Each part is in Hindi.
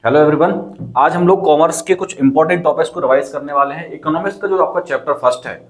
Hello everyone. आज हम लोग कॉमर्स के कुछ इंपॉर्टेंट टॉपिक्स को रिवाइज करने वाले हैं। इकोनॉमिक्स का जो आपका चैप्टर फर्स्ट है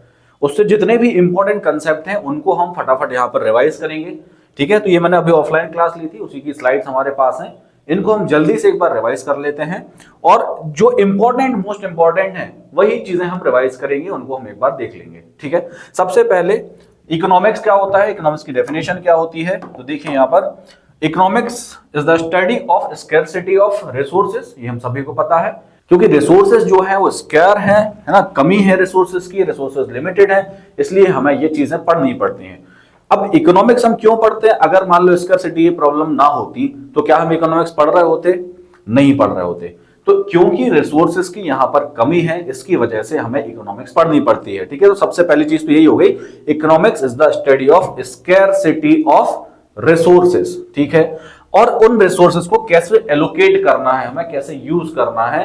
उससे जितने भी इंपॉर्टेंट कंसेप्ट हैं उनको हम फटाफट यहाँ पर रिवाइज करेंगे। ठीक है, तो ये मैंने अभी ऑफलाइन क्लास ली थी, उसी की स्लाइड्स हमारे पास हैं। इनको हम जल्दी से एक बार रिवाइज कर लेते हैं और जो इंपॉर्टेंट मोस्ट इंपॉर्टेंट है वही चीजें हम रिवाइज करेंगे, उनको हम एक बार देख लेंगे। ठीक है, सबसे पहले इकोनॉमिक्स क्या होता है, इकोनॉमिक्स की डेफिनेशन क्या होती है। तो देखिए यहाँ पर economics is the study of scarcity of resources. ये हम सभी को पता है, क्योंकि रिसोर्सेज जो है वो स्कैर है ना, कमी है रिसोर्सेज की, रिसोर्सेज लिमिटेड है, इसलिए हमें ये चीजें पढ़नी पड़ती हैं। अब इकोनॉमिक्स हम क्यों पढ़ते हैं? अगर मान लो स्कैरसिटी की प्रॉब्लम ना होती तो क्या हम इकोनॉमिक्स पढ़ रहे होते? नहीं पढ़ रहे होते। तो क्योंकि रिसोर्सेज की यहां पर कमी है, इसकी वजह से हमें इकोनॉमिक्स पढ़नी पड़ती है। ठीक है, तो सबसे पहली चीज तो यही हो गई, economics is the study of scarcity of resources. ठीक है, और उन रिसोर्सेस को कैसे एलोकेट करना है, हमें कैसे यूज करना है,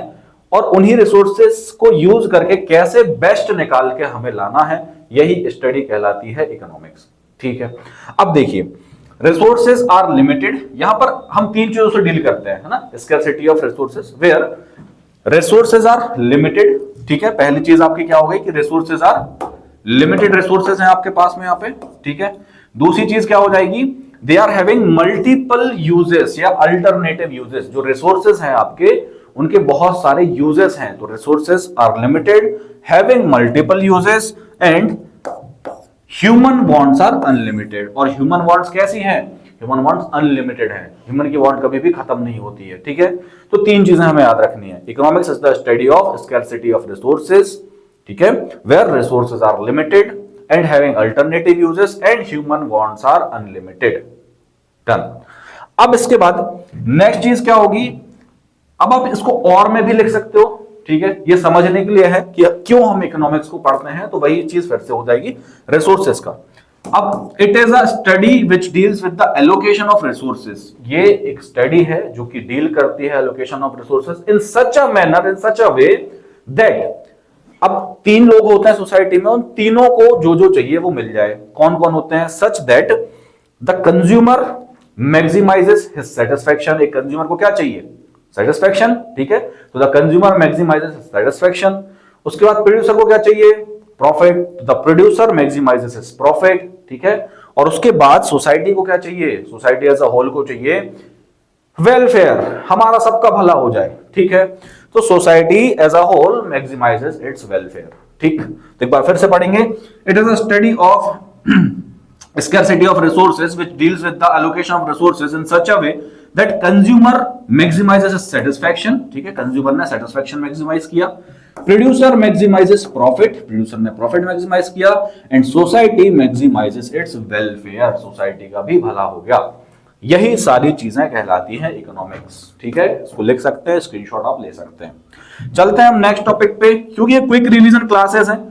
और उन्हीं रिसोर्सेस को यूज करके कैसे बेस्ट निकाल के हमें लाना है, यही स्टडी कहलाती है इकोनॉमिक्स। ठीक है, अब देखिए रिसोर्सेस आर लिमिटेड। यहां पर हम तीन चीजों से डील करते हैं, है ना, scarcity of resources where resources are limited. ठीक है, पहली चीज आपकी क्या हो गई कि रिसोर्सेज आर लिमिटेड, रिसोर्सेज हैं आपके पास में यहाँ पे। ठीक है, दूसरी चीज क्या हो जाएगी, they are having multiple uses या अल्टरनेटिव यूजेस। जो रिसोर्सेज हैं आपके उनके बहुत सारे यूजेस हैं, तो resources are limited, having multiple uses, and human wants are unlimited. और ह्यूमन वांट्स कैसी हैं? ह्यूमन वांट्स अनलिमिटेड है, ह्यूमन की वांट कभी भी खत्म नहीं होती है। ठीक है, तो तीन चीजें हमें याद रखनी है। Economics is the study of scarcity of resources, ठीक है, where resources are limited and having alternative uses and human wants are unlimited. Done. अब इसके बाद नेक्स्ट चीज क्या होगी, अब आप इसको और में भी लिख सकते हो। ठीक है, ये समझने के लिए है कि क्यों हम इकोनॉमिक्स को पढ़ते हैं, तो वही चीज फिर से हो जाएगी रिसोर्सेज का। अब it is a study which deals with the allocation of resources. ये एक स्टडी है जो कि डील करती है allocation of resources in such a manner, in such a way that, अब तीन लोग होते हैं सोसाइटी में, उन तीनों को जो जो चाहिए वो मिल जाए। कौन कौन होते हैं? Such that the consumer maximises his satisfaction. एक कंज्यूमर को क्या चाहिए? सेटिस्फैक्शन। ठीक है, तो the consumer maximises his satisfaction. उसके बाद प्रोड्यूसर को क्या चाहिए? प्रॉफिट, तो the producer maximises his profit. ठीक है, और उसके बाद सोसाइटी को क्या चाहिए? सोसाइटी एज अ होल को चाहिए वेलफेयर, हमारा सबका भला हो जाए। ठीक है, तो society as a whole maximises its welfare. ठीक, तो एक बार फिर से पढ़ेंगे, it is a study of scarcity of resources which deals with the allocation of resources in such a way that consumer maximizes satisfaction। ठीक है, कंज्यूमर ने satisfaction maximize किया, producer maximizes profit, producer ने profit maximize किया, and society maximizes its welfare, society का भी भला हो गया। यही सारी चीजें कहलाती हैं इकोनॉमिक्स। ठीक है, इसको लिख सकते हैं, स्क्रीनशॉट आप ले सकते हैं। चलते हैं हम नेक्स्ट टॉपिक पे, क्योंकि ये क्विक रिवीजन क्लासेस हैं।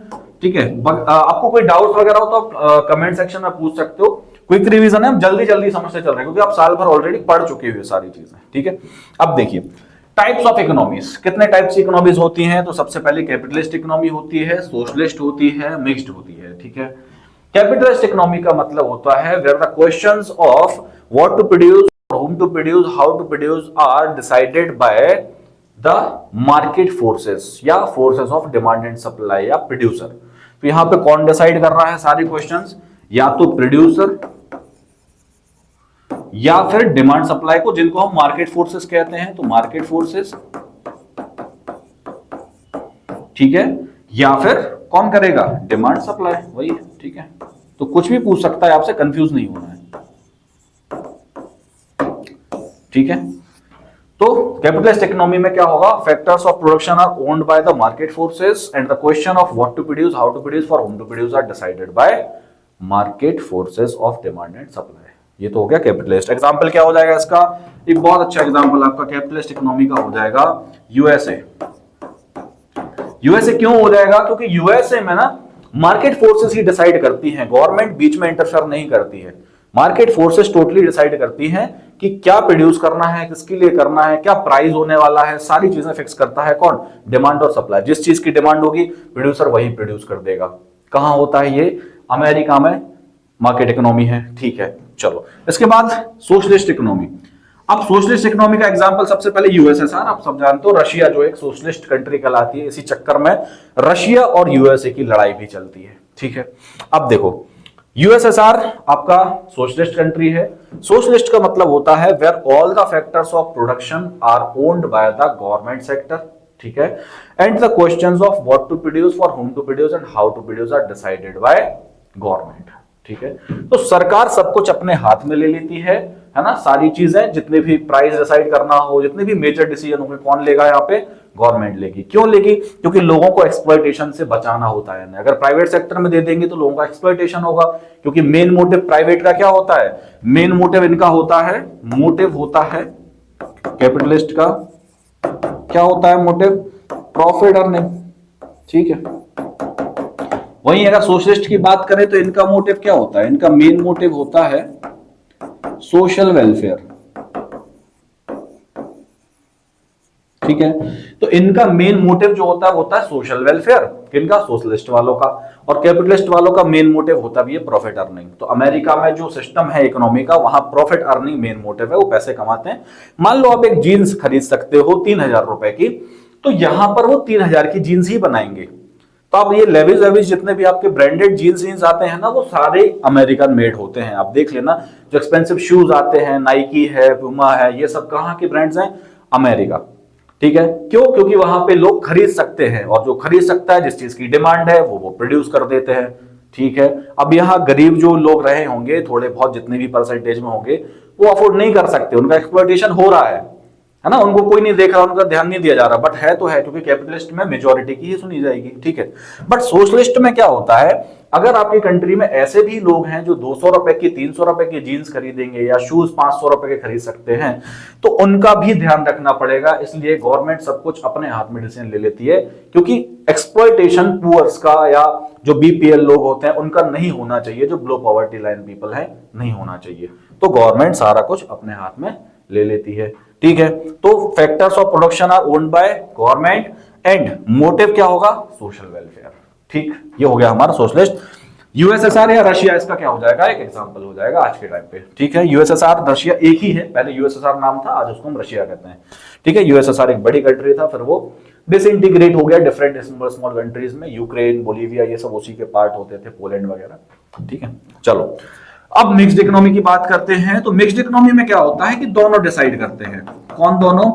ठीक है, आपको कोई डाउट वगैरह हो तो आप कमेंट सेक्शन में पूछ सकते हो। क्विक रिवीजन है, हम जल्दी जल्दी समझते चल रहे हैं क्योंकि आप साल भर ऑलरेडी पढ़ चुके हुए सारी चीजें। ठीक है, अब देखिए टाइप्स ऑफ इकोनॉमीज, कितने टाइप्स की इकोनॉमीज होती हैं? तो सबसे पहले कैपिटलिस्ट इकोनॉमी होती है, सोशलिस्ट होती है, मिक्स्ड होती है। ठीक है, कैपिटलिस्ट इकोनॉमी का मतलब होता है where the questions of what to produce, whom to produce, how to produce are decided by the market forces या forces of demand and supply या producer। तो यहां पे कौन डिसाइड कर रहा है सारे क्वेश्चंस? या तो प्रोड्यूसर या फिर डिमांड सप्लाई को, जिनको हम मार्केट फोर्सेस कहते हैं। तो मार्केट फोर्सेस, ठीक है, या फिर कौन करेगा? डिमांड सप्लाई, वही है। ठीक है, तो कुछ भी पूछ सकता है आपसे, कंफ्यूज नहीं होना है। ठीक है, तो कैपिटलिस्ट इकोनॉमी में क्या होगा? Factors of production are owned by the market forces and the question of what to produce, how to produce, for whom to produce are decided by market forces of demand and supply. ये तो हो गया कैपिटलिस्ट। एग्जांपल क्या हो जाएगा इसका? एक बहुत अच्छा एग्जांपल आपका कैपिटलिस्ट इकोनॉमी का हो जाएगा यूएसए। यूएसए क्यों हो जाएगा? क्योंकि यूएसए में ना मार्केट फोर्सेस ही डिसाइड करती हैं, गवर्नमेंट बीच में इंटरफेयर नहीं करती है। मार्केट फोर्सेस टोटली डिसाइड करती हैं कि क्या प्रोड्यूस करना है, किसके लिए करना है, क्या प्राइस होने वाला है, सारी चीजें फिक्स करता है कौन? डिमांड और सप्लाई। जिस चीज की डिमांड होगी प्रोड्यूसर वही प्रोड्यूस कर देगा। कहां होता है ये? अमेरिका में मार्केट इकोनॉमी है। ठीक है, चलो इसके बाद सोशलिस्ट इकोनॉमी। अब सोशलिस्ट इकोनॉमी का एग्जांपल सबसे पहले यूएसएसआर, आप सब जानते हो रशिया जो एक सोशलिस्ट कंट्री कहलाती है, इसी चक्कर में रशिया और यूएसए की लड़ाई भी चलती है। ठीक है, अब देखो यूएसएसआर आपका सोशलिस्ट कंट्री है। सोशलिस्ट का मतलब होता है where all the factors of production are owned by the government sector. ठीक है, and the questions of what to produce, for whom to produce and how to produce are decided by government. ठीक है, तो सरकार सब कुछ अपने हाथ में ले लेती है ना, सारी चीजें, जितने भी प्राइस डिसाइड करना हो, जितने भी मेजर डिसीजन होंगे, कौन लेगा यहाँ पे? गवर्नमेंट लेगी। क्यों लेगी? क्योंकि लोगों को एक्सप्लॉइटेशन से बचाना होता है। अगर प्राइवेट सेक्टर में दे देंगे तो लोगों का एक्सप्लॉइटेशन होगा, क्योंकि मेन मोटिव प्राइवेट का क्या होता है? मेन मोटिव इनका होता है, मोटिव होता है कैपिटलिस्ट का क्या होता है? Motive profit earning. ठीक है, वहीं अगर सोशलिस्ट की बात करें तो इनका मोटिव क्या होता है? इनका मेन मोटिव होता है सोशल वेलफेयर। ठीक है, तो इनका मेन मोटिव जो होता है सोशल वेलफेयर, किनका? सोशलिस्ट वालों का। और कैपिटलिस्ट वालों का मेन मोटिव होता भी है प्रॉफिट अर्निंग। तो अमेरिका में जो सिस्टम है इकोनॉमी का, वहां प्रॉफिट अर्निंग मेन मोटिव है, वो पैसे कमाते हैं। मान लो आप एक जीन्स खरीद सकते हो 3000 रुपए की, तो यहां पर वो 3000 की जीन्स ही बनाएंगे। तो आप ये लेविस वेविस जितने भी आपके ब्रांडेड जीन्स आते हैं ना, वो सारे अमेरिकन मेड होते हैं। आप देख लेना, जो एक्सपेंसिव शूज आते हैं, नाइकी है, पुमा है, ये सब कहां के ब्रांड्स हैं? अमेरिका। ठीक है, क्यों? क्योंकि वहां पे लोग खरीद सकते हैं, और जो खरीद सकता है, जिस चीज की डिमांड है, वो प्रोड्यूस कर देते हैं। ठीक है, अब यहाँ गरीब जो लोग रहे होंगे, थोड़े बहुत जितने भी परसेंटेज में होंगे, वो अफोर्ड नहीं कर सकते, उनका एक्सप्लॉइटेशन हो रहा है ना, उनको कोई नहीं देख रहा, उनका ध्यान नहीं दिया जा रहा, बट है तो है, क्योंकि कैपिटलिस्ट में मेजॉरिटी की ही सुनी जाएगी। ठीक है, बट सोशलिस्ट में क्या होता है? अगर आपकी कंट्री में ऐसे भी लोग हैं जो 200 रुपए की, 300 रुपए की जीन्स खरीदेंगे, या शूज 500 रुपए के खरीद सकते हैं, तो उनका भी ध्यान रखना पड़ेगा। इसलिए गवर्नमेंट सब कुछ अपने हाथ में डिसीजन ले लेती है, क्योंकि एक्सप्लॉइटेशन पुअर्स का, या जो बीपीएल लोग होते हैं, उनका नहीं होना चाहिए, जो बिलो पॉवर्टी लाइन पीपल है, नहीं होना चाहिए। तो गवर्नमेंट सारा कुछ अपने हाथ में ले लेती है। ठीक है, तो factors of production are owned by government and motive क्या होगा? Social welfare. ठीक, ये हो गया हमारा सोशलिस्ट। यूएसएसआर या रशिया, इसका क्या हो जाएगा? एक एग्जांपल हो जाएगा आज के टाइम पे। ठीक है, यूएसएसआर रशिया एक ही है, पहले यूएसएसआर नाम था, आज उसको हम रशिया कहते हैं। ठीक है, यूएसएसआर एक बड़ी कंट्री था, फिर वो डिसइंटीग्रेट हो गया डिफरेंट स्मॉल कंट्रीज में। यूक्रेन, बोलीविया, ये सब उसी के पार्ट होते थे, पोलैंड वगैरह। ठीक है, चलो अब मिक्स्ड इकोनॉमी की बात करते हैं। तो मिक्स्ड इकोनॉमी में क्या होता है कि दोनों डिसाइड करते हैं। कौन दोनों?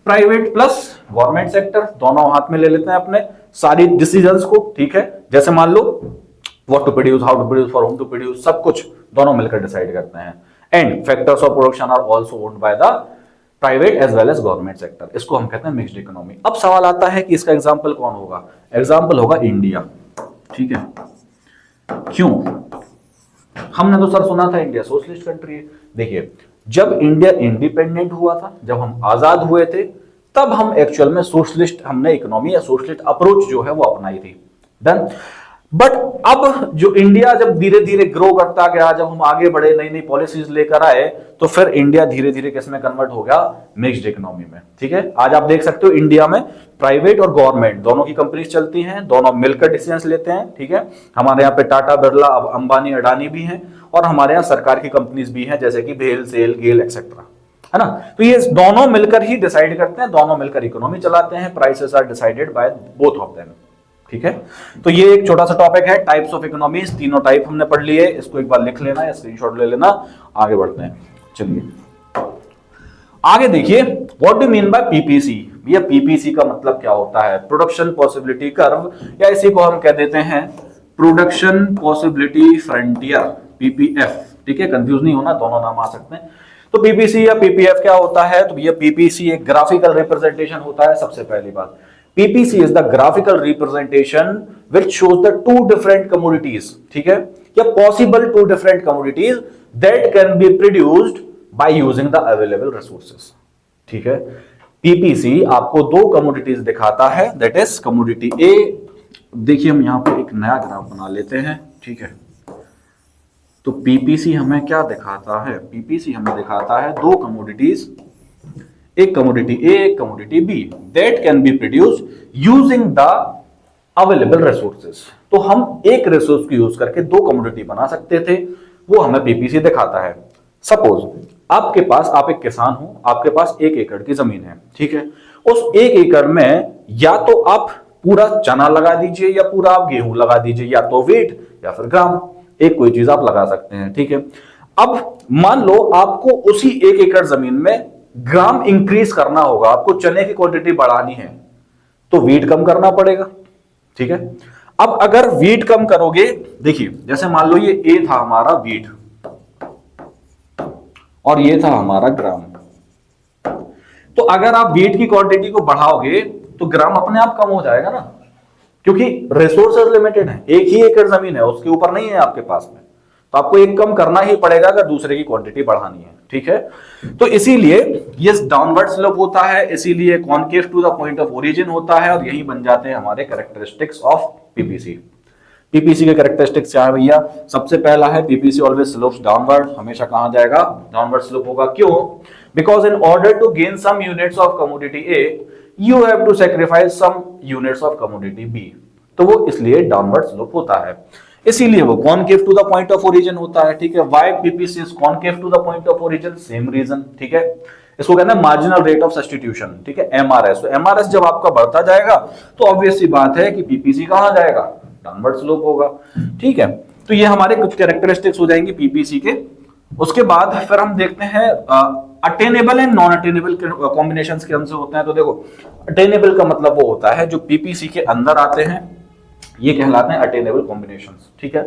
प्राइवेट प्लस गवर्नमेंट सेक्टर, दोनों हाथ में ले लेते हैं अपने सारी डिसीजंस को। ठीक है, जैसे मान लो what to produce, how to produce, for whom to produce, सब कुछ दोनों मिलकर डिसाइड करते हैं। And factors of production are also owned by the private as well as government sector. इसको हम कहते हैं मिक्स्ड इकोनॉमी। अब सवाल आता है कि इसका एग्जाम्पल कौन होगा? एग्जाम्पल होगा इंडिया। ठीक है, क्यों? हमने तो सर सुना था इंडिया सोशलिस्ट कंट्री है। देखिए, जब इंडिया इंडिपेंडेंट हुआ था, जब हम आजाद हुए थे, तब हम एक्चुअल में सोशलिस्ट, हमने इकोनॉमी या सोशलिस्ट अप्रोच जो है वो अपनाई थी। डन। बट अब जो इंडिया जब धीरे धीरे ग्रो करता गया, जब हम आगे बढ़े, नई नई पॉलिसीज लेकर आए, तो फिर इंडिया धीरे धीरे किसमें कन्वर्ट हो गया? मिक्स्ड इकोनॉमी में। ठीक है, आज आप देख सकते हो इंडिया में प्राइवेट और गवर्नमेंट दोनों की कंपनीज चलती हैं, दोनों मिलकर डिसीजंस लेते हैं। ठीक है, हमारे यहाँ पे टाटा, बिरला, अंबानी, अडानी भी हैं, और हमारे यहाँ सरकार की कंपनीज भी हैं, जैसे कि भेल, सेल, गेल एक्सेट्रा, है ना। तो ये दोनों मिलकर ही डिसाइड करते हैं, दोनों मिलकर इकोनॉमी चलाते हैं। Prices are decided by both of them. ठीक है, तो ये एक छोटा सा टॉपिक है, टाइप्स ऑफ इकोनॉमीज। तीनों टाइप हमने पढ़ लिए, इसको एक बार लिख लेना या स्क्रीनशॉट ले लेना। आगे बढ़ते हैं, चलिए आगे देखिए, what do mean bye PPC. भैया पीपीसी का मतलब क्या होता है? प्रोडक्शन पॉसिबिलिटी कर्व, या इसी को हम कह देते हैं प्रोडक्शन पॉसिबिलिटी फ्रंटियर, पीपीएफ। ठीक है, कंफ्यूज नहीं होना, दोनों नाम आ सकते हैं। तो पीपीसी या पीपीएफ क्या होता है? तो भैया पीपीसी एक ग्राफिकल रिप्रेजेंटेशन होता है। सबसे पहली बात, PPC is the graphical representation which shows the two different commodities, ठीक है, या possible two different commodities that can be produced by using the available resources। ठीक है, PPC आपको दो commodities दिखाता है, that is commodity A। देखिए हम यहां पर एक नया ग्राफ बना लेते हैं। ठीक है, तो PPC हमें क्या दिखाता है? PPC हमें दिखाता है दो commodities, एक कमोडिटी ए, एक commodity B, that can be produce using the available resources. तो हम एक रिसोर्स को यूज करके दो कमोडिटी बना सकते थे, वो हमें पीपीसी दिखाता है। सपोज आपके पास, आप एक किसान हो, आपके पास 1 एकड़ की जमीन है, ठीक है। उस 1 एकड़ में या तो आप पूरा चना लगा दीजिए या पूरा आप गेहूं लगा दीजिए, या तो वीट या फिर ग्राम, एक कोई चीज आप लगा सकते हैं, ठीक है। अब मान लो आपको उसी 1 एकड़ जमीन में ग्राम इंक्रीज करना होगा, आपको चने की क्वांटिटी बढ़ानी है, तो वीट कम करना पड़ेगा, ठीक है। अब अगर वीट कम करोगे, देखिए जैसे मान लो ये ए था हमारा वीट और ये था हमारा ग्राम, तो अगर आप वीट की क्वांटिटी को बढ़ाओगे तो ग्राम अपने आप कम हो जाएगा ना, क्योंकि रिसोर्सेज लिमिटेड है, 1 ही एकड़ जमीन है, उसके ऊपर नहीं है आपके पास में, तो आपको एक कम करना ही पड़ेगा अगर दूसरे की क्वांटिटी बढ़ानी है, ठीक है। तो इसीलिए ये डाउनवर्ड स्लोप होता है, इसीलिए concave to the point of origin होता है, और यही बन जाते हैं हमारे कैरेक्टरिस्टिक्स ऑफ पीपीसी। पीपीसी के कैरेक्टरिस्टिक्स क्या है भैया? सबसे पहला है पीपीसी ऑलवेज स्लोप्स डाउनवर्ड, हमेशा कहां जाएगा? डाउनवर्ड स्लोप होगा। क्यों? Because in order to gain some units of commodity A you have to sacrifice some units of commodity B, तो वो इसलिए डाउनवर्ड स्लोप होता है, इसीलिए वो concave to the point of origin होता है, ठीक है। Why PPC is concave to the point of origin? Same reason, ठीक है। इसको कहते हैं मार्जिनल रेट ऑफ सब्स्टिट्यूशन, ठीक है, एमआरएस। तो एमआरएस जब आपका बढ़ता जाएगा तो ऑब्वियस सी बात है कि पीपीसी कहां जाएगा? डाउनवर्ड स्लोप होगा, ठीक है। तो ये हमारे कुछ कैरेक्टरिस्टिक्स हो जाएंगे पीपीसी के। उसके बाद फिर हम देखते हैं attainable and non attainable combinations के हमसे होते हैं। तो देखो, अटेनेबल का मतलब वो होता है जो पीपीसी के अंदर आते हैं, ये कहलाते हैं अटेनेबल कॉम्बिनेशंस, ठीक है।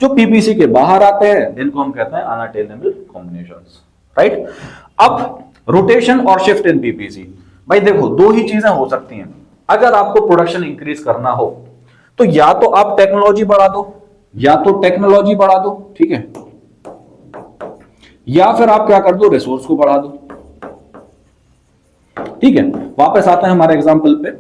जो पीपीसी के बाहर आते हैं इनको हम कहते हैं अनअटेनेबल कॉम्बिनेशंस, राइट। अब रोटेशन और शिफ्ट इन पीपीसी, भाई देखो दो ही चीजें हो सकती हैं। अगर आपको प्रोडक्शन इंक्रीज करना हो तो या तो आप टेक्नोलॉजी बढ़ा दो, या तो टेक्नोलॉजी बढ़ा दो, ठीक है, या फिर आप क्या कर दो? रिसोर्स को बढ़ा दो, ठीक है। वापस आते हैं हमारे एग्जांपल पे।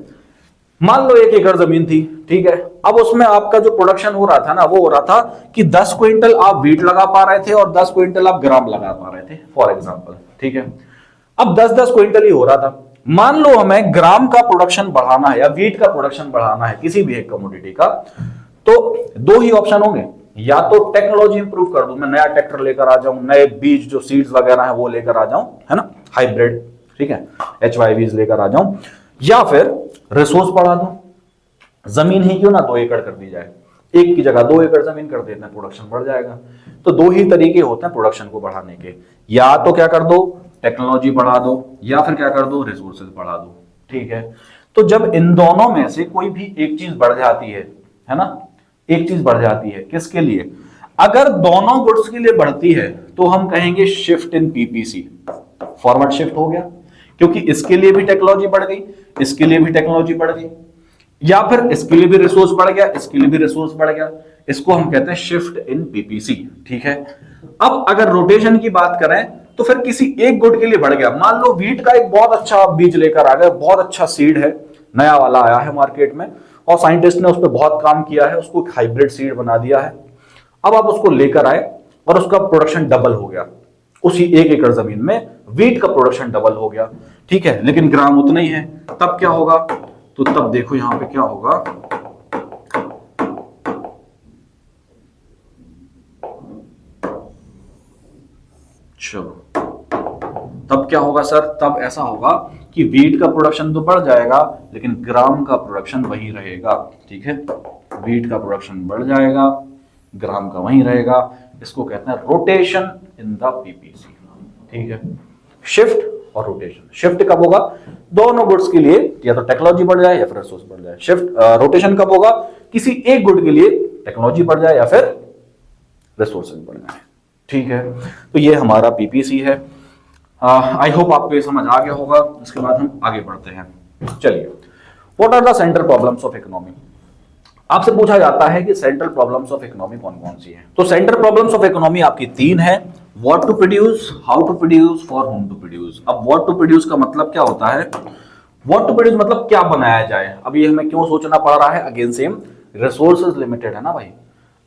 मान लो 1 एकड़ जमीन थी, ठीक है। अब उसमें आपका जो प्रोडक्शन हो रहा था ना, वो हो रहा था कि 10 क्विंटल आप वीट लगा पा रहे थे और 10 क्विंटल आप ग्राम लगा पा रहे थे, फॉर एग्जांपल, ठीक है। अब 10-10 क्विंटल ही हो रहा था। मान लो हमें ग्राम का प्रोडक्शन बढ़ाना है या वीट का प्रोडक्शन बढ़ाना है, किसी भी एक कमोडिटी का, तो दो ही ऑप्शन होंगे। या तो टेक्नोलॉजी इंप्रूव कर दूं, मैं नया ट्रैक्टर लेकर आ जाऊं, नए बीज जो सीड्स वगैरह है वो लेकर आ जाऊं, है ना, हाइब्रिड, ठीक है, HYVs लेकर आ जाऊं, या फिर रिसोर्स बढ़ा दूं। जमीन ही क्यों ना 2 एकड़ कर दी जाए, एक की जगह 2 एकड़ जमीन कर देते हैं, प्रोडक्शन बढ़ जाएगा। तो दो ही तरीके होते हैं प्रोडक्शन को बढ़ाने के, या तो क्या कर दो? टेक्नोलॉजी बढ़ा दो, या फिर क्या कर दो? रिसोर्सेज बढ़ा दो, ठीक है। तो जब इन दोनों में से कोई भी एक चीज बढ़ जाती है ना, एक चीज बढ़ जाती है, किसके लिए? अगर दोनों गुड्स के लिए बढ़ती है तो हम कहेंगे shift in PPC, forward shift हो गया, क्योंकि इसके लिए भी टेक्नोलॉजी बढ़ गई, इसके लिए भी टेक्नोलॉजी बढ़ गई, या फिर इसके लिए भी रिसोर्स बढ़ गया, इसके लिए भी रिसोर्स बढ़ गया, इसको हम कहते हैं शिफ्ट इन पीपीसी, ठीक है। अब अगर रोटेशन की बात करें तो फिर किसी एक गुड के लिए बढ़ गया। मान लो वीट का एक बहुत अच्छा बीज लेकर आ गए, बहुत अच्छा सीड है, नया वाला आया है मार्केट में, और साइंटिस्ट ने उस पर बहुत काम किया है, उसको हाइब्रिड सीड बना दिया है। अब आप उसको लेकर आए और उसका प्रोडक्शन डबल हो गया, उसी 1 एकड़ जमीन में वीट का प्रोडक्शन डबल हो गया, ठीक है, लेकिन ग्राम उतना ही है। तब क्या होगा? तो तब देखो यहां पे क्या होगा, चलो तब क्या होगा सर? तब ऐसा होगा कि वीट का प्रोडक्शन तो बढ़ जाएगा लेकिन ग्राम का प्रोडक्शन वही रहेगा, ठीक है। वीट का प्रोडक्शन बढ़ जाएगा, ग्राम का वही रहेगा। इसको कहते हैं रोटेशन इन द पीपीसी, ठीक है। शिफ्ट और रोटेशन, शिफ्ट कब होगा? दोनों गुड्स के लिए या तो टेक्नोलॉजी बढ़ जाए या फिर रिसोर्स बढ़ जाए। शिफ्ट रोटेशन कब होगा? किसी एक गुड के लिए टेक्नोलॉजी बढ़ जाए या फिर रिसोर्सेज बढ़ जाए, ठीक है। तो ये हमारा पीपीसी है। आई होप आपको ये समझ आ गया होगा। इसके बाद हम आगे बढ़ते हैं। चलिए, what are the central problems of economy? आपसे पूछा जाता है कि सेंट्रल प्रॉब्लम्स ऑफ इकोनॉमी कौन कौन सी हैं। तो सेंट्रल प्रॉब्लम्स ऑफ इकोनॉमी आपकी 3 है। What to produce, how to produce, for whom to produce. अब व्हाट टू प्रोड्यूस का मतलब क्या होता है? व्हाट टू प्रोड्यूस मतलब क्या बनाया जाए। अब ये हमें क्यों सोचना पड़ रहा है? अगेन सेम, रिसोर्सेज लिमिटेड है ना भाई।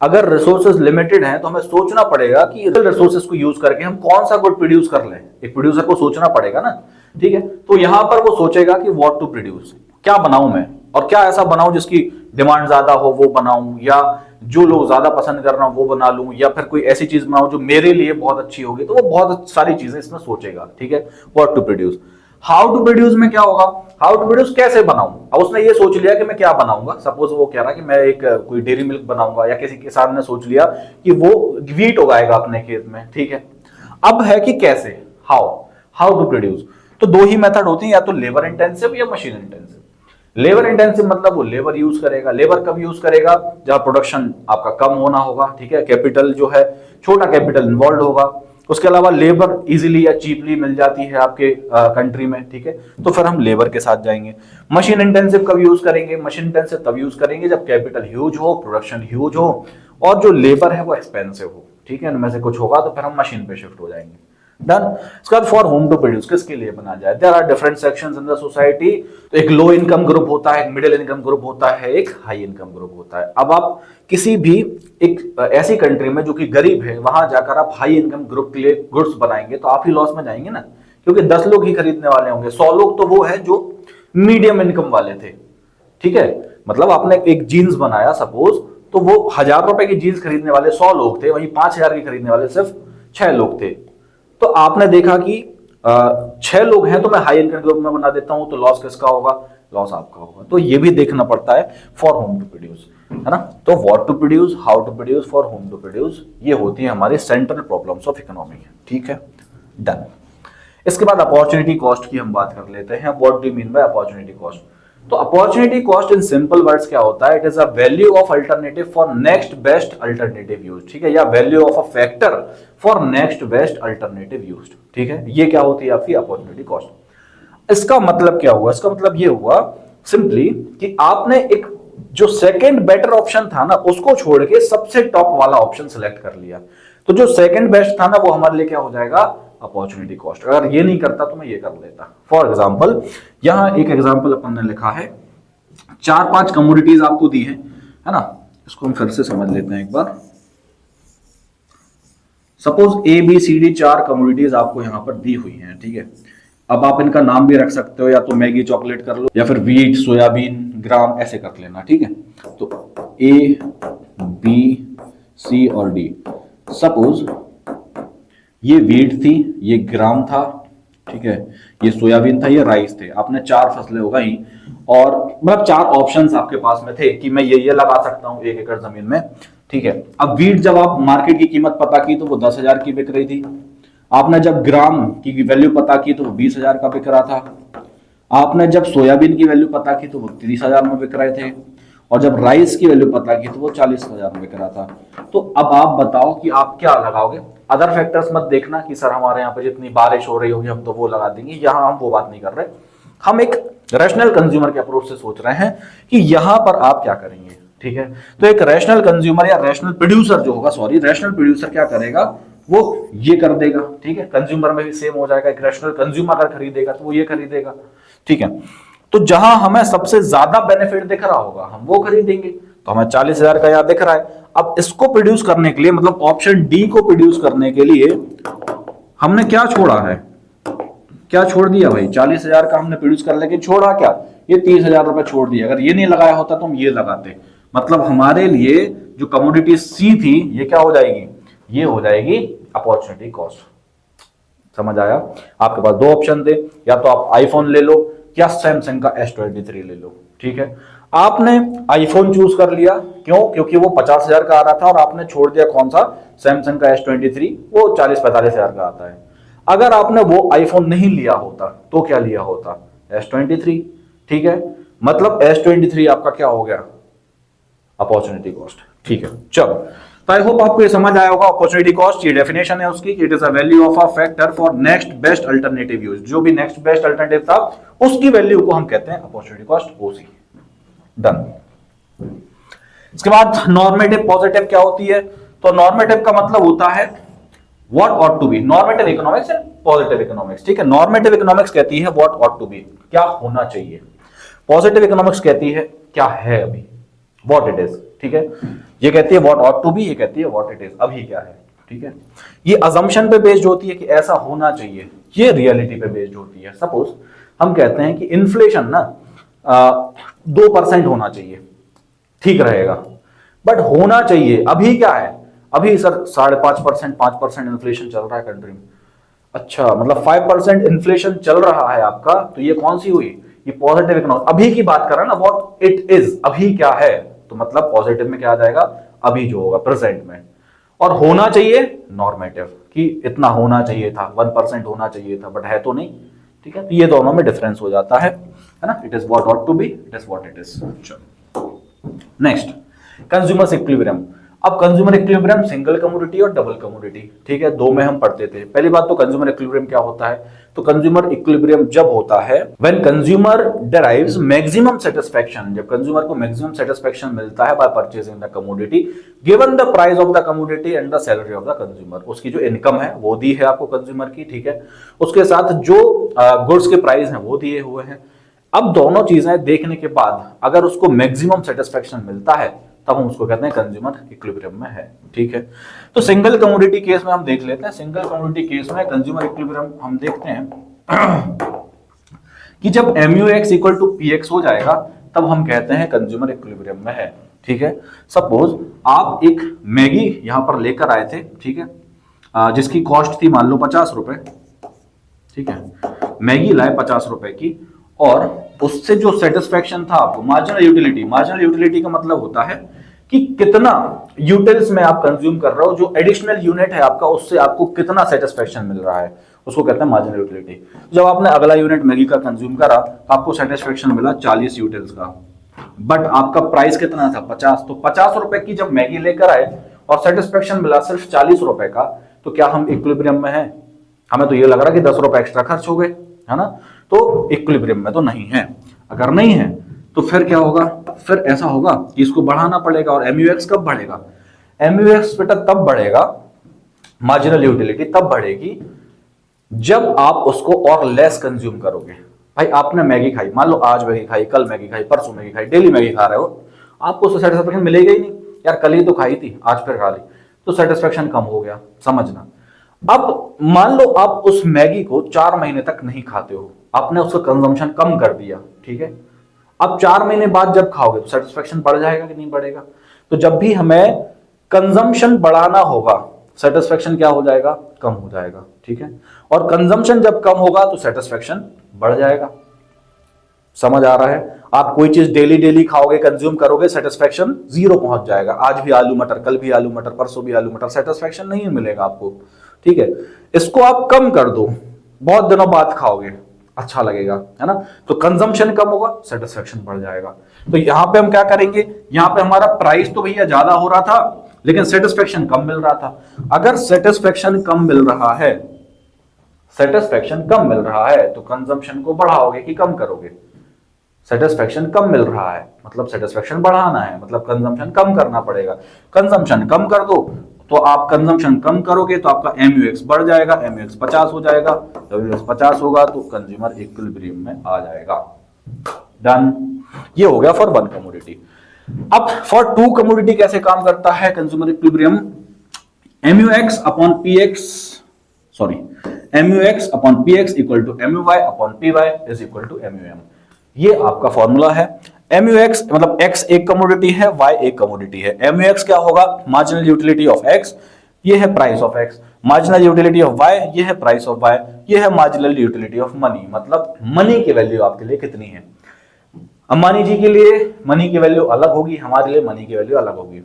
अगर रिसोर्सेज लिमिटेड हैं तो हमें सोचना पड़ेगा कि रिसोर्सेज को यूज करके हम कौन सा गुड प्रोड्यूस कर लें। एक प्रोड्यूसर को सोचना पड़ेगा ना, ठीक है। तो यहां पर वो सोचेगा कि व्हाट टू प्रोड्यूस, क्या बनाऊं मैं, और क्या ऐसा बनाऊं जिसकी डिमांड ज्यादा हो वो बनाऊं, या जो लोग ज्यादा पसंद कर रहा हूं वो बना लूं, या फिर कोई ऐसी चीज बनाऊं जो मेरे लिए बहुत अच्छी होगी। तो वो बहुत सारी चीजें इसमें सोचेगा, ठीक है। What to produce, how to produce में क्या होगा, हाउ टू प्रोड्यूस कैसे बनाऊं। अब उसने ये सोच लिया कि मैं क्या बनाऊंगा, सपोज वो कह रहा कि मैं एक कोई डेयरी मिल्क बनाऊंगा, या किसी किसान ने सोच लिया कि वो व्हीट उगाएगा अपने खेत में, ठीक है। अब है कि कैसे, हाउ, हाउ टू प्रोड्यूस। तो दो ही मेथड होती है, या तो लेबर इंटेंसिव या मशीन इंटेंसिव। लेबर इंटेंसिव मतलब वो लेबर यूज करेगा। लेबर कब यूज करेगा, जहां प्रोडक्शन आपका कम होना होगा, ठीक है, कैपिटल जो है छोटा कैपिटल इन्वॉल्व होगा। उसके अलावा लेबर इजीली या चीपली मिल जाती है आपके कंट्री में, ठीक है, तो फिर हम लेबर के साथ जाएंगे। मशीन इंटेंसिव कब यूज करेंगे, मशीन इंटेंसिव तब यूज करेंगे जब कैपिटल ह्यूज हो, प्रोडक्शन ह्यूज हो, और जो लेबर है वो एक्सपेंसिव हो, ठीक है, इनमें से कुछ होगा, तो फिर हम मशीन पे शिफ्ट हो जाएंगे। डन। इसके बाद फॉर होम टू प्रोड्यूस किसके लिए बना जाए, there are different sections in the society. तो एक लो इनकम ग्रुप होता है, एक मिडिल इनकम ग्रुप होता है, एक हाई इनकम ग्रुप होता है। अब आप किसी भी एक ऐसी कंट्री में जो कि गरीब है, वहां जाकर आप हाई इनकम ग्रुप के लिए गुड्स बनाएंगे तो आप ही लॉस में जाएंगे ना, क्योंकि 10 लोग ही खरीदने वाले होंगे। 100 लोग तो वो है जो मीडियम इनकम वाले थे, ठीक है। मतलब आपने एक जीन्स बनाया सपोज, तो वो 1000 रुपए की जीन्स खरीदने वाले 100 लोग थे, वहीं 5000 की खरीदने वाले सिर्फ 6 लोग थे। तो आपने देखा कि 6 लोग हैं तो मैं हाई इनकम ग्रुप में बना देता हूं, तो लॉस किसका होगा, लॉस आपका होगा। तो ये भी देखना पड़ता है फॉर होम टू प्रोड्यूस, है ना। तो what to produce, how to produce, for whom to produce, ये होती है हमारी सेंट्रल प्रॉब्लम्स ऑफ इकोनॉमी, ठीक है। डन। इसके बाद अपॉर्चुनिटी कॉस्ट की हम बात कर लेते हैं। What do mean by opportunity cost. तो opportunity cost in simple words क्या होता है, it is a value of alternative for next best alternative use, ठीक है, या value of a factor for next best alternative use, ठीक है। ये क्या होती है आपकी अपॉर्चुनिटी कॉस्ट। इसका मतलब क्या हुआ, इसका मतलब ये हुआ सिंपली कि आपने एक जो सेकंड बेटर ऑप्शन था ना, उसको छोड़ के सबसे टॉप वाला ऑप्शन सेलेक्ट कर लिया। तो जो सेकंड बेस्ट था ना, वो हमारे लिए क्या हो जाएगा, अपॉर्चुनिटी कॉस्ट। अगर ये नहीं करता तो मैं ये कर लेता। फॉर एग्जाम्पल, यहां एक एग्जाम्पल अपन ने लिखा है, 4-5 कमोडिटीज आपको दी है ना। इसको हम फिर से समझ लेते हैं एक बार। Suppose A B C D 4 commodities आपको यहां पर दी हुई हैं, ठीक है। अब आप इनका नाम भी रख सकते हो, या तो मैगी चॉकलेट कर लो, या फिर व्हीट, सोयाबीन, ग्राम, ऐसे कर लेना, ठीक है। तो ए बी सी और डी। सपोज ये व्हीट थी, ये ग्राम था, ठीक है, ये सोयाबीन था, ये राइस थे। आपने 4 फसलें उगाई, और मतलब 4 ऑप्शंस आपके पास में थे कि मैं ये लगा सकता हूं 1 एकड़ जमीन में, ठीक है। अब व्हीट जब आप मार्केट की कीमत पता की तो वो 10,000 की बिक रही थी। आपने जब ग्राम की वैल्यू पता की तो वो 20,000 का बिक रहा था। आपने जब सोयाबीन की वैल्यू पता की तो वो 30,000 में बिक रहे थे, और जब राइस की वैल्यू पता की तो वो 40,000 में बिक रहा था। तो अब आप बताओ कि आप क्या लगाओगे। अदर फैक्टर्स मत देखना कि सर हमारे यहाँ पे जितनी बारिश हो रही होगी हम तो वो लगा देंगे, यहाँ हम वो बात नहीं कर रहे। हम एक रैशनल कंज्यूमर के अप्रोच से सोच रहे हैं कि यहाँ पर आप क्या करेंगे, ठीक है। तो एक रैशनल कंज्यूमर या रैशनल प्रोड्यूसर जो होगा, सॉरी, रैशनल प्रोड्यूसर क्या करेगा, वो ये कर देगा, ठीक है। कंज्यूमर में भी सेम हो जाएगा, एक रैशनल कंज्यूमर अगर खरीदेगा तो वो ये खरीदेगा, ठीक है। तो जहां हमें सबसे ज्यादा बेनिफिट दिख रहा होगा हम वो खरीदेंगे। तो हमें 40,000 का याद दिख रहा है। अब इसको प्रोड्यूस करने के लिए, मतलब ऑप्शन डी को प्रोड्यूस करने के लिए हमने क्या छोड़ा है, क्या छोड़ दिया भाई, 40,000 का हमने प्रोड्यूस कर, लेकिन छोड़ा क्या, ये 30,000 रुपए छोड़ दिया। अगर ये नहीं लगाया होता तो हम ये लगाते। मतलब हमारे लिए जो कमोडिटी सी थी, ये क्या हो जाएगी, ये हो जाएगी अपॉर्चुनिटी कॉस्ट। समझ आया। आपके पास 2 ऑप्शन थे, या तो आप आईफोन ले लो या सैमसंग का S23 ले लो, ठीक है। आपने आईफोन चूज कर लिया, क्यों, क्योंकि वो 50,000 का आ रहा था, और आपने छोड़ दिया कौन सा, सैमसंग का S23, वो 40-45,000 का आता है। अगर आपने वो आईफोन नहीं लिया होता तो क्या लिया होता, S23, ठीक है। मतलब S23 आपका क्या हो गया, अपॉर्चुनिटी कॉस्ट, ठीक है। चलो, तो आई होप आपको ये समझ आया होगा। अपॉर्चुनिटी कॉस्ट ये डेफिनेशन है उसकी, it is a value of a factor for next best alternative use. जो भी नेक्स्ट बेस्ट अल्टरनेटिव था उसकी वैल्यू को हम कहते हैं अपॉर्चुनिटी कॉस्ट, ओसी। डन। इसके बाद नॉर्मेटिव पॉजिटिव क्या होती है। तो नॉर्मेटिव का मतलब होता है what ought to be. Normative economics and positive economics, ठीक है। नॉर्मेटिव इकोनॉमिक्स कहती है व्हाट ऑट टू बी, क्या होना चाहिए। पॉजिटिव इकोनॉमिक्स कहती है क्या है अभी, व्हाट इट इज, ठीक है। ये कहती है व्हाट ऑट टू बी, ये कहती है व्हाट इट इज, अभी क्या है, ठीक है। ये अजम्पशन पे बेस्ड होती है कि ऐसा होना चाहिए, ये रियलिटी पे बेस्ड होती है। सपोज हम कहते हैं कि इन्फ्लेशन ना 2% होना चाहिए, ठीक रहेगा। बट होना चाहिए, अभी क्या है, अभी सर 5.5%, 5% इन्फ्लेशन चल रहा है कंट्री में। अच्छा, मतलब 5% इन्फ्लेशन चल रहा है आपका, तो ये कौन सी हुई, ये पॉजिटिव इकोनॉमी, अभी की बात कर रहा है ना, व्हाट इट इज, अभी क्या है, तो मतलब पॉजिटिव में क्या आ जाएगा, अभी जो होगा प्रेजेंट में। और होना चाहिए नॉर्मेटिव, कि इतना होना चाहिए था, 1% होना चाहिए था, बट है तो नहीं, ठीक है। तो ये दोनों में डिफरेंस हो जाता है ना, it is what ought to be, it is what it is. Next, consumer equilibrium. अब कंज्यूमर इक्विलिब्रियम सिंगल कमोडिटी और डबल कमोडिटी, ठीक है, दो में हम पढ़ते थे। पहली बात तो कंज्यूमर इक्विलिब्रियम क्या होता है, तो कंज्यूमर इक्विलिब्रियम जब होता है when consumer derives maximum satisfaction, जब कंज्यूमर को मैक्सिमम सेटिस्फैक्शन मिलता है bye purchasing the commodity given the price of the commodity and the salary of the consumer. उसकी जो इनकम है वो दी है आपको कंज्यूमर की, ठीक है, उसके साथ जो गुड्स के प्राइस हैं वो दिए हुए हैं। अब दोनों चीजें देखने के बाद अगर उसको मैक्सिमम सेटिस्फैक्शन मिलता है तब हम उसको कहते हैं कंज्यूमर इक्विलिब्रियम में है, ठीक है। तो सिंगल कमोडिटी केस में हम देख लेते हैं, सिंगल कमोडिटी केस में कंज्यूमर इक्विलिब्रियम हम देखते हैं कि जब MUX इक्वल टू PX हो जाएगा तब हम कहते हैं कंज्यूमर इक्विलिब्रियम में है, ठीक है। सपोज आप एक मैगी यहां पर लेकर आए थे, ठीक है, जिसकी कॉस्ट थी मान लो 50 रुपए, ठीक है, मैगी लाए 50 रुपए की, और उससे जो सेटिस्फैक्शन था आपको, मार्जिनल यूटिलिटी, मार्जिनल यूटिलिटी का मतलब होता है कि कितना यूटिल्स में आप कंज्यूम कर रहे हो, जो एडिशनल यूनिट है आपका उससे आपको कितना सेटिस्फैक्शन मिल रहा है, उसको कहते हैं मार्जिनल यूटिलिटी। जब आपने अगला यूनिट मैगी का कंज्यूम करा तो आपको सेटिस्फैक्शन मिला 40 यूटिल्स का, बट आपका प्राइस कितना था 50, तो 50 रुपए की जब मैगी लेकर आए और सेटिस्फैक्शन मिला सिर्फ 40 रुपए का, तो क्या हम इक्विलिब्रियम में है? हमें तो ये लग रहा है कि 10 रुपए एक्स्ट्रा खर्च हो गए, है ना, तो इक्विलिब्रियम में तो नहीं है। अगर नहीं है तो फिर क्या होगा, फिर ऐसा होगा कि इसको बढ़ाना पड़ेगा। और MUX कब बढ़ेगा, MUX बेटा तब बढ़ेगा, मार्जिनल यूटिलिटी तब बढ़ेगी जब आप उसको और लेस कंज्यूम करोगे। भाई आपने मैगी खाई, मान लो आज मैगी खाई, कल मैगी खाई, परसों मैगी खाई, डेली मैगी खा रहे हो, आपको उससे सेटिस्फेक्शन मिलेगा ही नहीं, यार कल ही तो खाई थी आज फिर खा ली, तो सेटिस्फेक्शन कम हो गया, समझना। अब मान लो आप उस मैगी को 4 महीने तक नहीं खाते हो, आपने उसका कंजम्पशन कम कर दिया, ठीक है। अब 4 महीने बाद जब खाओगे तो सेटिस्फेक्शन बढ़ जाएगा कि नहीं बढ़ेगा? तो जब भी हमें कंजम्पशन बढ़ाना होगा, सेटिस्फेक्शन क्या हो जाएगा, कम हो जाएगा, ठीक है। और कंजम्पशन जब कम होगा तो सेटिस्फेक्शन बढ़ जाएगा। समझ आ रहा है? आप कोई चीज डेली डेली खाओगे, कंज्यूम करोगे, सेटिस्फेक्शन 0 पहुंच जाएगा। आज भी आलू मटर, कल भी आलू मटर, परसों भी आलू मटर, सेटिस्फेक्शन नहीं मिलेगा आपको, ठीक है। इसको आप कम कर दो, बहुत दिनों बाद खाओगे, अच्छा लगेगा, है ना। तो कंजम्पशन कम होगा, सेटिस्फेक्शन बढ़ जाएगा। तो यहां पे हम क्या करेंगे, यहां पे हमारा प्राइस तो भैया ज्यादा हो रहा था लेकिन सेटिस्फेक्शन कम मिल रहा था। अगर सेटिस्फेक्शन कम मिल रहा है, सेटिस्फेक्शन कम मिल रहा है तो कंजम्पशन को बढ़ाओगे कि कम करोगे? सेटिस्फेक्शन कम मिल रहा है मतलब सेटिस्फेक्शन बढ़ाना है, मतलब कंजम्पशन कम करना पड़ेगा। कंजम्पशन कम कर दो तो आप कंजम्पशन कम करोगे तो आपका MUX बढ़ जाएगा, MUX 50 हो जाएगा, MUX 50 होगा तो कंज्यूमर इक्विलिब्रियम में आ जाएगा। डन, ये हो गया फॉर 1 कमोडिटी। अब फॉर 2 कमोडिटी कैसे काम करता है consumer equilibrium? MUX upon PX, sorry, MUX upon PX equal to MUY upon PY is equal to MUM। ये आपका फॉर्मूला है। MUX मतलब X एक कमोडिटी है, Y एक कमोडिटी है। MUX क्या होगा, मार्जिनल यूटिलिटी ऑफ X, ये है price of X। Marginal utility of Y, ये है प्राइस ऑफ Y। ये है मार्जिनल यूटिलिटी ऑफ मनी, मतलब मनी की वैल्यू आपके लिए कितनी है। अंबानी जी के लिए मनी की वैल्यू अलग होगी, हमारे लिए मनी की वैल्यू अलग होगी।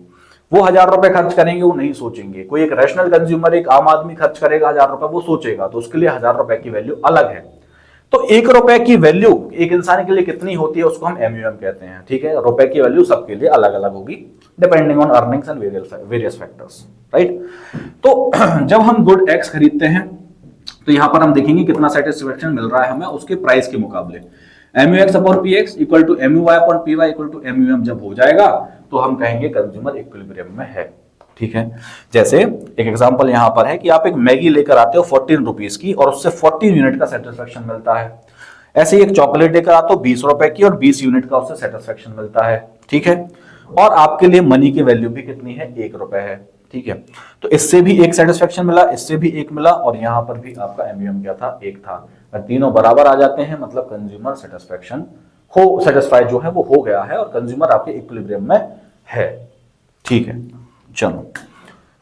वो 1000 रुपए खर्च करेंगे, वो नहीं सोचेंगे। कोई एक रैशनल कंज्यूमर, एक आम आदमी खर्च करेगा 1000 रुपए, वो सोचेगा, तो उसके लिए 1000 रुपए की वैल्यू अलग है। तो 1 रुपए की वैल्यू एक इंसान के लिए कितनी होती है उसको हम MUM कहते हैं, ठीक है। रुपए की वैल्यू सबके लिए अलग अलग होगी depending on earnings and various factors, right. तो जब हम गुड X खरीदते हैं तो यहां पर हम देखेंगे कितना सेटिस्फेक्शन मिल रहा है हमें उसके प्राइस के मुकाबले। MUX upon PX equal to MUY upon PY equal to MUM जब हो जाएगा तो हम कहेंगे कंज्यूमर इक्विलिब्रियम में है, ठीक है। जैसे एक एग्जांपल यहां पर है कि आप एक मैगी लेकर आते हो 14 रुपीज की और उससे 14 यूनिट का सेटिस्फेक्शन मिलता है। ऐसे ही एक चॉकलेट लेकर आते हो 20 रुपए की और 20 यूनिट का उससे सेटिस्फेक्शन मिलता है, ठीक है। और आपके लिए मनी की वैल्यू भी कितनी है, 1 रुपए है, ठीक है। तो इससे भी एक सेटिस्फेक्शन मिला, इससे भी एक मिला, और यहां पर भी आपका MUM क्या था, 1 था। तीनों बराबर आ जाते हैं मतलब कंज्यूमर सेटिस्फेक्शन हो सेटिस्फाई जो है वो हो गया है और कंज्यूमर आपके इक्विलिब्रियम में है। ठीक है, चलो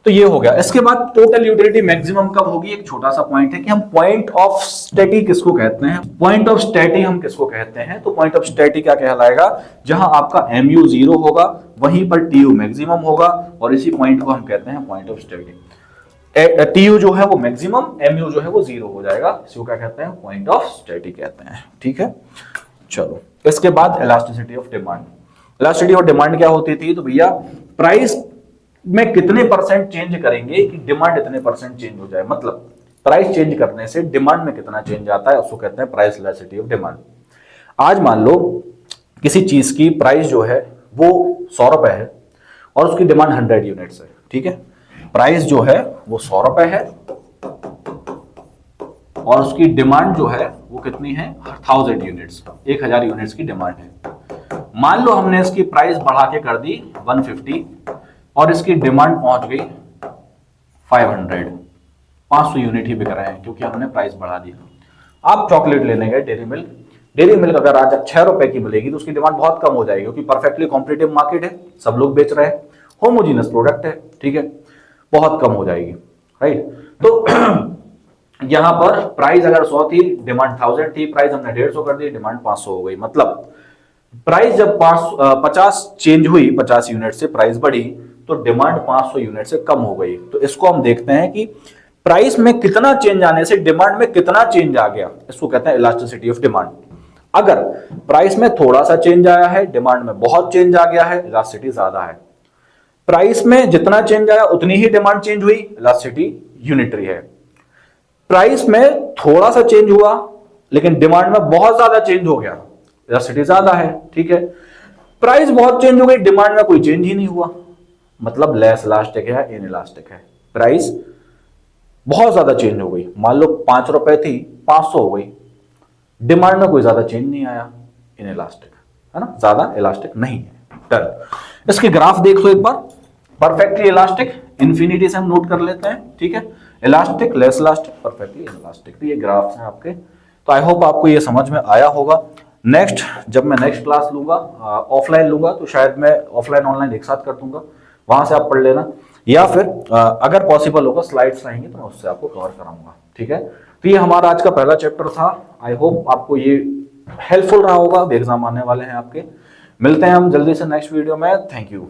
तो ये हो गया। इसके बाद टोटल यूटिलिटी मैक्सिमम कब होगी, एक छोटा सा पॉइंट है कि हम पॉइंट ऑफ स्टेटी किसको कहते हैं। पॉइंट ऑफ स्टेटी हम किसको कहते हैं, तो पॉइंट ऑफ स्टेटी क्या कहलाएगा, जहां आपका MU 0 होगा वहीं पर TU मैक्सिमम होगा और इसी पॉइंट को हम कहते हैं पॉइंट ऑफ स्टेटी। TU जो है वो मैक्सिमम, MU जो है वो 0 हो जाएगा, इसको क्या कहते हैं, पॉइंट ऑफ स्टेटी कहते हैं। ठीक है, चलो इसके बाद elasticity of demand. Elasticity of demand क्या होती थी, तो भैया प्राइस में कितने परसेंट चेंज करेंगे कि डिमांड इतने परसेंट चेंज हो जाए, मतलब प्राइस चेंज करने से डिमांड में कितना चेंज आता है, उसको कहते हैं प्राइस इलास्टिसिटी ऑफ डिमांड। आज मान लो किसी चीज की प्राइस जो है वो 100 रुपए है और उसकी डिमांड 100 यूनिट्स है। ठीक है, प्राइस जो है वो 100 रुपए है और उसकी डिमांड जो है वो कितनी है, 1000 यूनिट्स, 1000 यूनिट्स की डिमांड है। मान लो हमने इसकी प्राइस बढ़ा के कर दी 150 और इसकी डिमांड पहुंच गई 500 यूनिट ही बिक रहे हैं क्योंकि हमने प्राइस बढ़ा दिया। आप चॉकलेट लेने गए डेयरी मिल्क अगर आज 6 रुपए की मिलेगी तो उसकी डिमांड बहुत कम हो जाएगी क्योंकि परफेक्टली कॉम्पिटिटिव मार्केट है, सब लोग बेच रहे हैं, होमोजीनस प्रोडक्ट है। ठीक है, बहुत कम हो जाएगी, राइट। तो यहां पर प्राइस अगर 100 थी, डिमांड 1000 थी, प्राइस हमने 150 कर दी, डिमांड 500 हो गई। मतलब प्राइस जब 50 चेंज हुई, 50 यूनिट से प्राइस बढ़ी तो डिमांड 500 यूनिट से कम हो गई। तो इसको हम देखते हैं कि प्राइस में कितना चेंज आने से डिमांड में कितना चेंज आ गया, इसको कहते हैं इलास्टिसिटी ऑफ डिमांड। अगर प्राइस में थोड़ा सा चेंज आया है, डिमांड में बहुत चेंज आ गया है, इलास्टिसिटी ज्यादा है। प्राइस में जितना चेंज आया उतनी ही डिमांड चेंज हुई, इलास्टिसिटी यूनिटरी है। प्राइस में थोड़ा सा चेंज हुआ लेकिन डिमांड में बहुत ज्यादा चेंज हो गया, इलास्टिसिटी ज्यादा है। ठीक है, प्राइस बहुत चेंज हो गई, डिमांड में कोई चेंज ही नहीं हुआ, मतलब लेस इलास्टिक है, इनइलास्टिक है। प्राइस बहुत ज्यादा चेंज हो गई, मान लो 5 रुपए थी 500 हो गई, डिमांड में कोई ज्यादा चेंज नहीं आया, इनइलास्टिक है ना, ज्यादा इलास्टिक नहीं है। डन। इसके ग्राफ देख लो एक बार, परफेक्टली इलास्टिक, इंफिनिटी से हम नोट कर लेते हैं। ठीक है, elastic, less elastic, perfectly inelastic, तो ये ग्राफ्स हैं आपके। तो आई होप आपको ये समझ में आया होगा। नेक्स्ट जब मैं नेक्स्ट क्लास लूंगा, ऑफलाइन लूंगा, तो शायद मैं ऑफलाइन ऑनलाइन एक साथ कर दूंगा, वहां से आप पढ़ लेना, या फिर अगर पॉसिबल होगा स्लाइड्स रहेंगे तो मैं उससे आपको कवर कराऊंगा। ठीक है, तो ये हमारा आज का पहला चैप्टर था। आई होप आपको ये हेल्पफुल रहा होगा, एग्जाम आने वाले हैं आपके। मिलते हैं हम जल्दी से नेक्स्ट वीडियो में। Thank you.